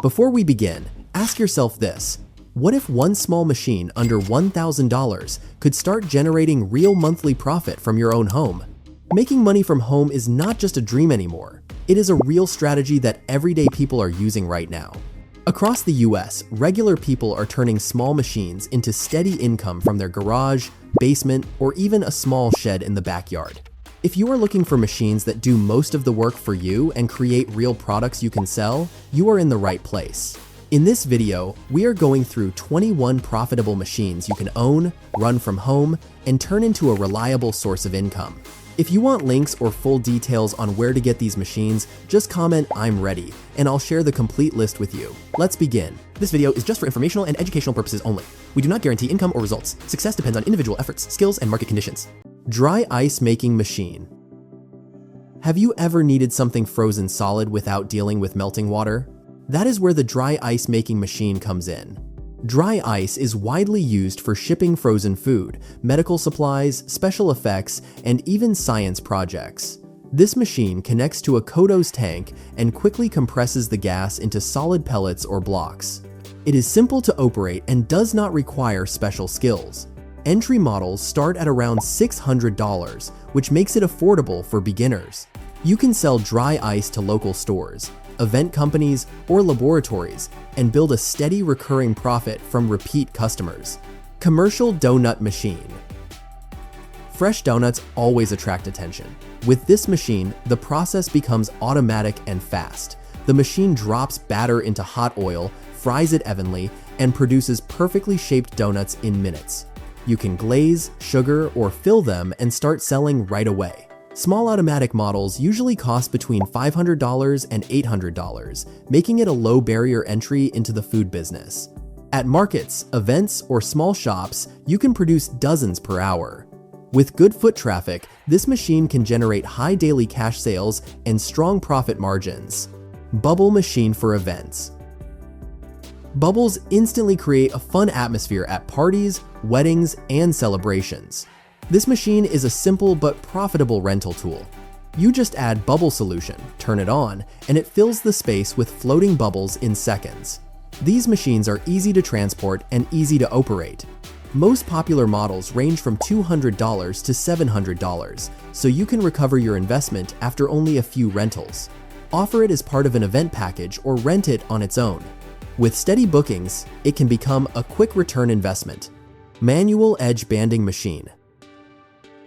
Before we begin, ask yourself this. What if one small machine under $1,000 could start generating real monthly profit from your own home? Making money from home is not just a dream anymore. It is a real strategy that everyday people are using right now. Across the US, regular people are turning small machines into steady income from their garage, basement, or even a small shed in the backyard. If you are looking for machines that do most of the work for you and create real products you can sell, you are in the right place. In this video, we are going through 21 profitable machines you can own, run from home, and turn into a reliable source of income. If you want links or full details on where to get these machines, just comment "I'm ready," and I'll share the complete list with you. Let's begin. This video is just for informational and educational purposes only. We do not guarantee income or results. Success depends on individual efforts, skills, and market conditions. Dry ice making machine. Have you ever needed something frozen solid without dealing with melting water? That is where the dry ice making machine comes in. Dry ice is widely used for shipping frozen food, medical supplies, special effects, and even science projects. This machine connects to a Kodos tank and quickly compresses the gas into solid pellets or blocks. It is simple to operate and does not require special skills. Entry models start at around $600, which makes it affordable for beginners. You can sell dry ice to local stores, event companies, or laboratories, and build a steady recurring profit from repeat customers. Commercial doughnut machine. Fresh doughnuts always attract attention. With this machine, the process becomes automatic and fast. The machine drops batter into hot oil, fries it evenly, and produces perfectly shaped donuts in minutes. You can glaze, sugar, or fill them and start selling right away. Small automatic models usually cost between $500 and $800, making it a low barrier entry into the food business. At markets, events, or small shops, you can produce dozens per hour. With good foot traffic, this machine can generate high daily cash sales and strong profit margins. Bubble machine for events. Bubbles instantly create a fun atmosphere at parties, weddings, and celebrations. This machine is a simple but profitable rental tool. You just add bubble solution, turn it on, and it fills the space with floating bubbles in seconds. These machines are easy to transport and easy to operate. Most popular models range from $200 to $700, so you can recover your investment after only a few rentals. Offer it as part of an event package or rent it on its own. With steady bookings, it can become a quick return investment. Manual edge banding machine.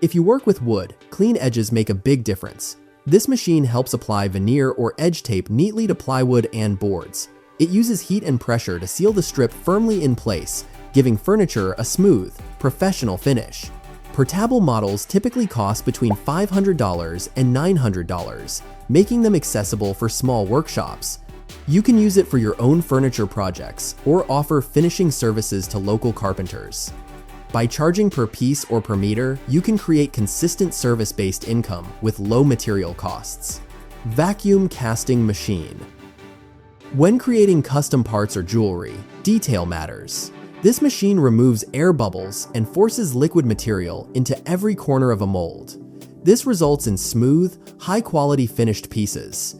If you work with wood, clean edges make a big difference. This machine helps apply veneer or edge tape neatly to plywood and boards. It uses heat and pressure to seal the strip firmly in place, giving furniture a smooth, professional finish. Portable models typically cost between $500 and $900, making them accessible for small workshops. You can use it for your own furniture projects or offer finishing services to local carpenters. By charging per piece or per meter, you can create consistent service-based income with low material costs. Vacuum casting machine. When creating custom parts or jewelry, detail matters. This machine removes air bubbles and forces liquid material into every corner of a mold. This results in smooth, high-quality finished pieces.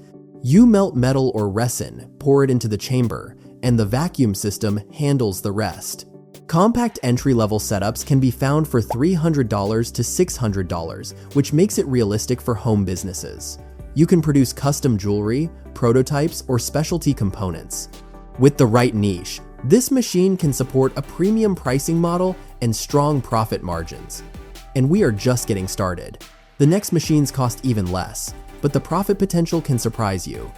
You melt metal or resin, pour it into the chamber, and the vacuum system handles the rest. Compact entry-level setups can be found for $300 to $600, which makes it realistic for home businesses. You can produce custom jewelry, prototypes, or specialty components. With the right niche, this machine can support a premium pricing model and strong profit margins. And we are just getting started. The next machines cost even less, but the profit potential can surprise you.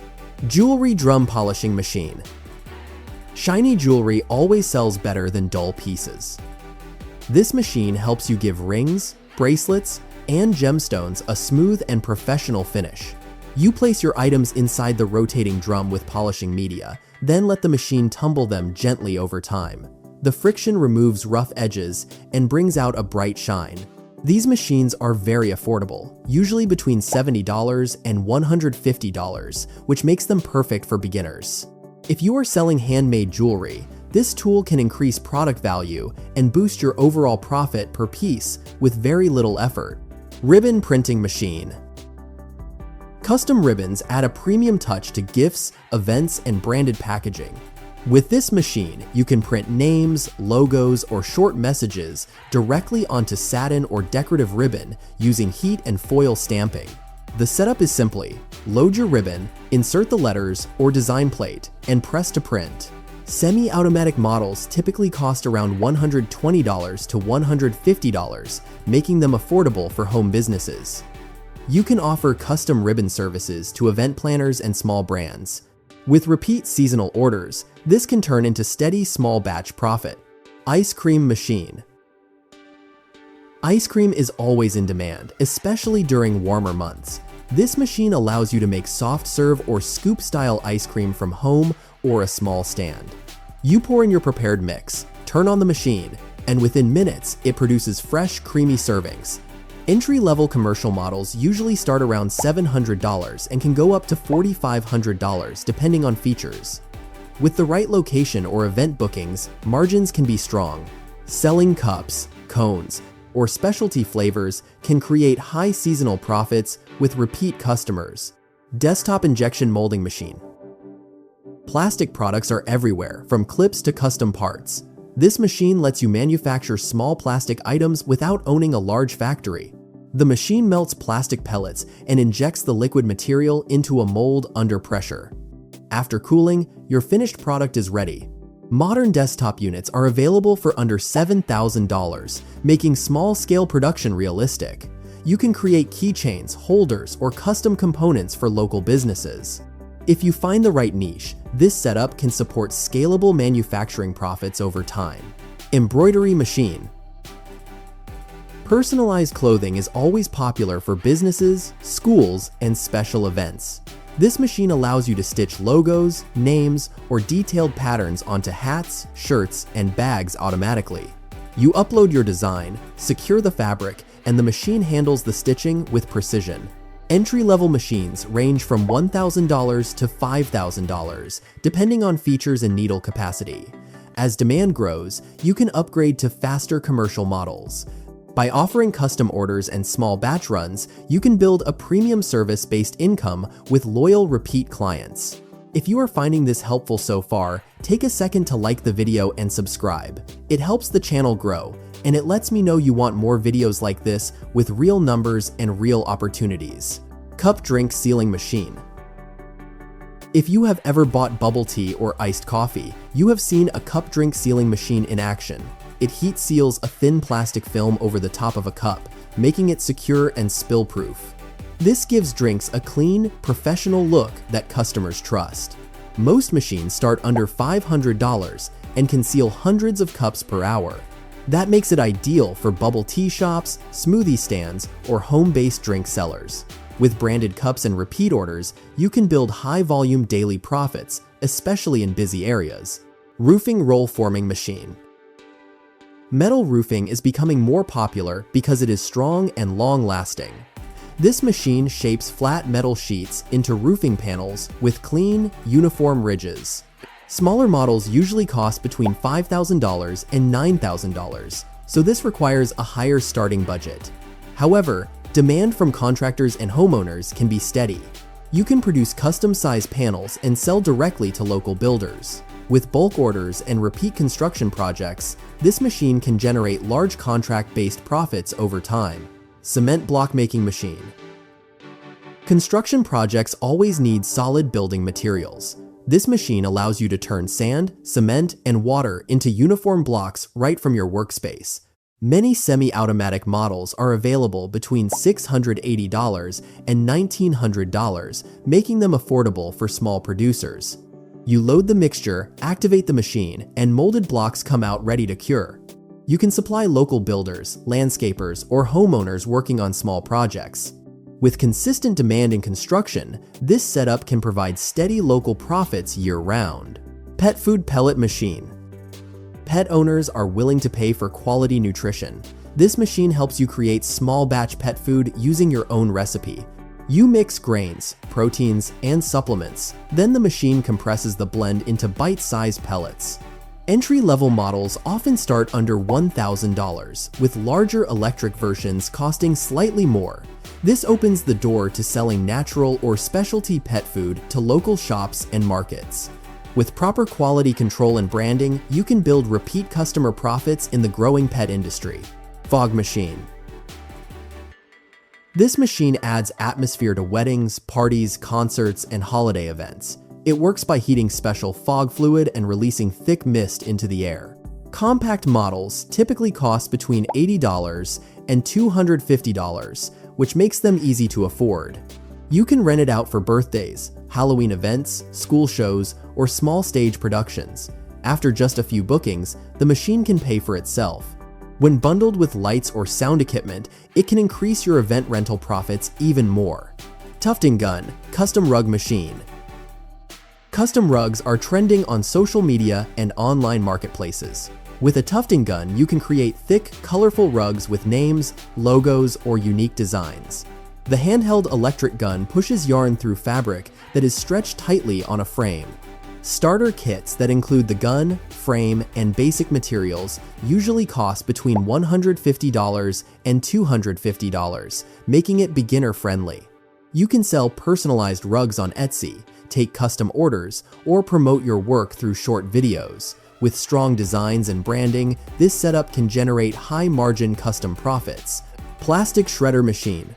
Jewelry drum polishing machine. Shiny jewelry always sells better than dull pieces. This machine helps you give rings, bracelets, and gemstones a smooth and professional finish. You place your items inside the rotating drum with polishing media, then let the machine tumble them gently over time. The friction removes rough edges and brings out a bright shine. These machines are very affordable, usually between $70 and $150, which makes them perfect for beginners. If you are selling handmade jewelry, this tool can increase product value and boost your overall profit per piece with very little effort. Ribbon printing machine. Custom ribbons add a premium touch to gifts, events, and branded packaging. With this machine, you can print names, logos, or short messages directly onto satin or decorative ribbon using heat and foil stamping. The setup is simply: load your ribbon, insert the letters or design plate, and press to print. Semi-automatic models typically cost around $120 to $150, making them affordable for home businesses. You can offer custom ribbon services to event planners and small brands. With repeat seasonal orders, this can turn into steady small batch profit. Ice cream machine. Ice cream is always in demand, especially during warmer months. This machine allows you to make soft serve or scoop style ice cream from home or a small stand. You pour in your prepared mix, turn on the machine, and within minutes, it produces fresh, creamy servings. Entry-level commercial models usually start around $700 and can go up to $4,500 depending on features. With the right location or event bookings, margins can be strong. Selling cups, cones, or specialty flavors can create high seasonal profits with repeat customers. Desktop injection molding machine. Plastic products are everywhere, from clips to custom parts. This machine lets you manufacture small plastic items without owning a large factory. The machine melts plastic pellets and injects the liquid material into a mold under pressure. After cooling, your finished product is ready. Modern desktop units are available for under $7,000, making small-scale production realistic. You can create keychains, holders, or custom components for local businesses. If you find the right niche, this setup can support scalable manufacturing profits over time. Embroidery machine. Personalized clothing is always popular for businesses, schools, and special events. This machine allows you to stitch logos, names, or detailed patterns onto hats, shirts, and bags automatically. You upload your design, secure the fabric, and the machine handles the stitching with precision. Entry-level machines range from $1,000 to $5,000, depending on features and needle capacity. As demand grows, you can upgrade to faster commercial models. By offering custom orders and small batch runs, you can build a premium service-based income with loyal repeat clients. If you are finding this helpful so far, take a second to like the video and subscribe. It helps the channel grow, and it lets me know you want more videos like this with real numbers and real opportunities. Cup drink sealing machine. If you have ever bought bubble tea or iced coffee, you have seen a cup drink sealing machine in action. It heat seals a thin plastic film over the top of a cup, making it secure and spill-proof. This gives drinks a clean, professional look that customers trust. Most machines start under $500 and can seal hundreds of cups per hour. That makes it ideal for bubble tea shops, smoothie stands, or home-based drink sellers. With branded cups and repeat orders, you can build high-volume daily profits, especially in busy areas. Roofing roll forming machine. Metal roofing is becoming more popular because it is strong and long-lasting. This machine shapes flat metal sheets into roofing panels with clean, uniform ridges. Smaller models usually cost between $5,000 and $9,000, so this requires a higher starting budget. However, demand from contractors and homeowners can be steady. You can produce custom-sized panels and sell directly to local builders. With bulk orders and repeat construction projects, this machine can generate large contract-based profits over time. Cement block making machine. Construction projects always need solid building materials. This machine allows you to turn sand, cement, and water into uniform blocks right from your workspace. Many semi-automatic models are available between $680 and $1,900, making them affordable for small producers. You load the mixture, activate the machine, and molded blocks come out ready to cure. You can supply local builders, landscapers, or homeowners working on small projects. With consistent demand in construction, this setup can provide steady local profits year-round. Pet food pellet machine. Pet owners are willing to pay for quality nutrition. This machine helps you create small batch pet food using your own recipe. You mix grains, proteins, and supplements. Then the machine compresses the blend into bite-sized pellets. Entry-level models often start under $1,000, with larger electric versions costing slightly more. This opens the door to selling natural or specialty pet food to local shops and markets. With proper quality control and branding, you can build repeat customer profits in the growing pet industry. FOGG machine. This machine adds atmosphere to weddings, parties, concerts, and holiday events. It works by heating special fog fluid and releasing thick mist into the air. Compact models typically cost between $80 and $250, which makes them easy to afford. You can rent it out for birthdays, Halloween events, school shows, or small stage productions. After just a few bookings, the machine can pay for itself. When bundled with lights or sound equipment, it can increase your event rental profits even more. Tufting gun, custom rug machine. Custom rugs are trending on social media and online marketplaces. With a tufting gun, you can create thick, colorful rugs with names, logos, or unique designs. The handheld electric gun pushes yarn through fabric that is stretched tightly on a frame. Starter kits that include the gun, frame, and basic materials usually cost between $150 and $250, making it beginner-friendly. You can sell personalized rugs on Etsy, take custom orders, or promote your work through short videos. With strong designs and branding, this setup can generate high-margin custom profits. Plastic shredder machine.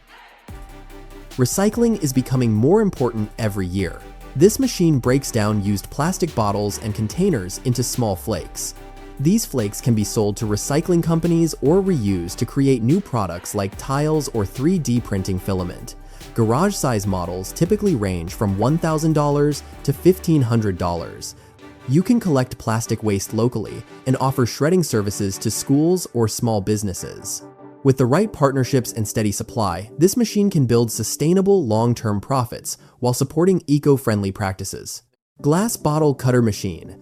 Recycling is becoming more important every year. This machine breaks down used plastic bottles and containers into small flakes. These flakes can be sold to recycling companies or reused to create new products like tiles or 3D printing filament. Garage-size models typically range from $1,000 to $1,500. You can collect plastic waste locally and offer shredding services to schools or small businesses. With the right partnerships and steady supply, this machine can build sustainable long-term profits while supporting eco-friendly practices. Glass bottle cutter machine.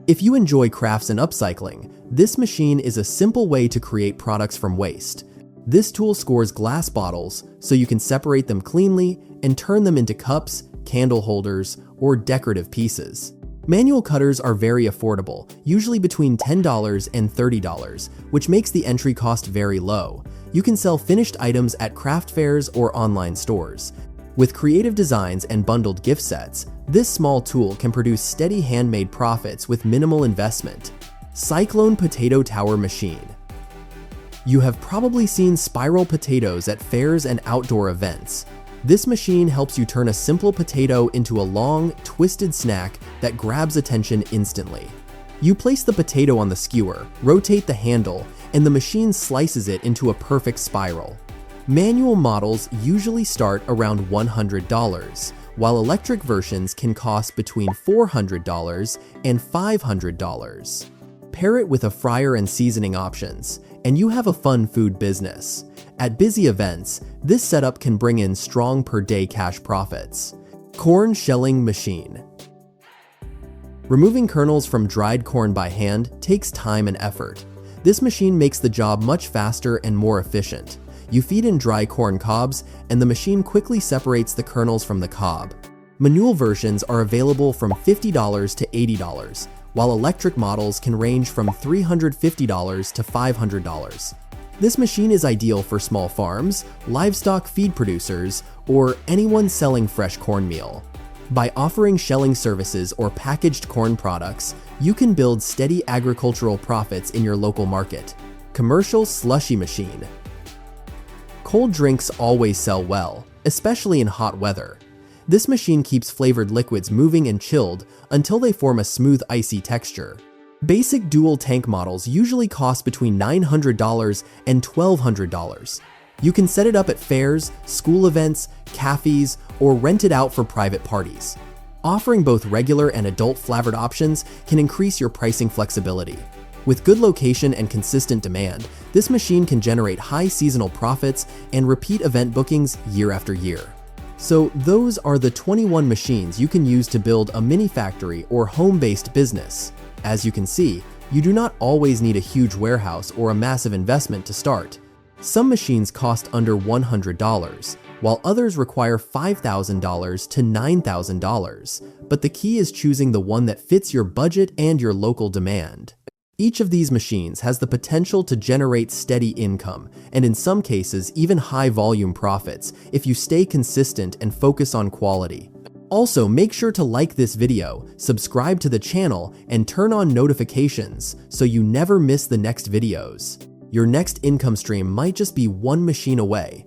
If you enjoy crafts and upcycling, this machine is a simple way to create products from waste. This tool scores glass bottles so you can separate them cleanly and turn them into cups, candle holders, or decorative pieces. Manual cutters are very affordable, usually between $10 and $30, which makes the entry cost very low. You can sell finished items at craft fairs or online stores. With creative designs and bundled gift sets, this small tool can produce steady handmade profits with minimal investment. CYCLONE potato tower machine. You have probably seen spiral potatoes at fairs and outdoor events. This machine helps you turn a simple potato into a long, twisted snack that grabs attention instantly. You place the potato on the skewer, rotate the handle, and the machine slices it into a perfect spiral. Manual models usually start around $100, while electric versions can cost between $400 and $500. Pair it with a fryer and seasoning options, and you have a fun food business. At busy events, this setup can bring in strong per-day cash profits. Corn shelling machine. Removing kernels from dried corn by hand takes time and effort. This machine makes the job much faster and more efficient. You feed in dry corn cobs, and the machine quickly separates the kernels from the cob. Manual versions are available from $50 to $80, while electric models can range from $350 to $500. This machine is ideal for small farms, livestock feed producers, or anyone selling fresh cornmeal. By offering shelling services or packaged corn products, you can build steady agricultural profits in your local market. Commercial slushie machine. Cold drinks always sell well, especially in hot weather. This machine keeps flavored liquids moving and chilled until they form a smooth, icy texture. Basic dual tank models usually cost between $900 and $1,200. You can set it up at fairs, school events, cafes, or rent it out for private parties. Offering both regular and adult flavored options can increase your pricing flexibility. With good location and consistent demand, this machine can generate high seasonal profits and repeat event bookings year after year. So those are the 21 machines you can use to build a mini factory or home-based business. As you can see, you do not always need a huge warehouse or a massive investment to start. Some machines cost under $100, while others require $5,000 to $9,000, but the key is choosing the one that fits your budget and your local demand. Each of these machines has the potential to generate steady income, and in some cases even high volume profits if you stay consistent and focus on quality. Also, make sure to like this video, subscribe to the channel, and turn on notifications so you never miss the next videos. Your next income stream might just be one machine away.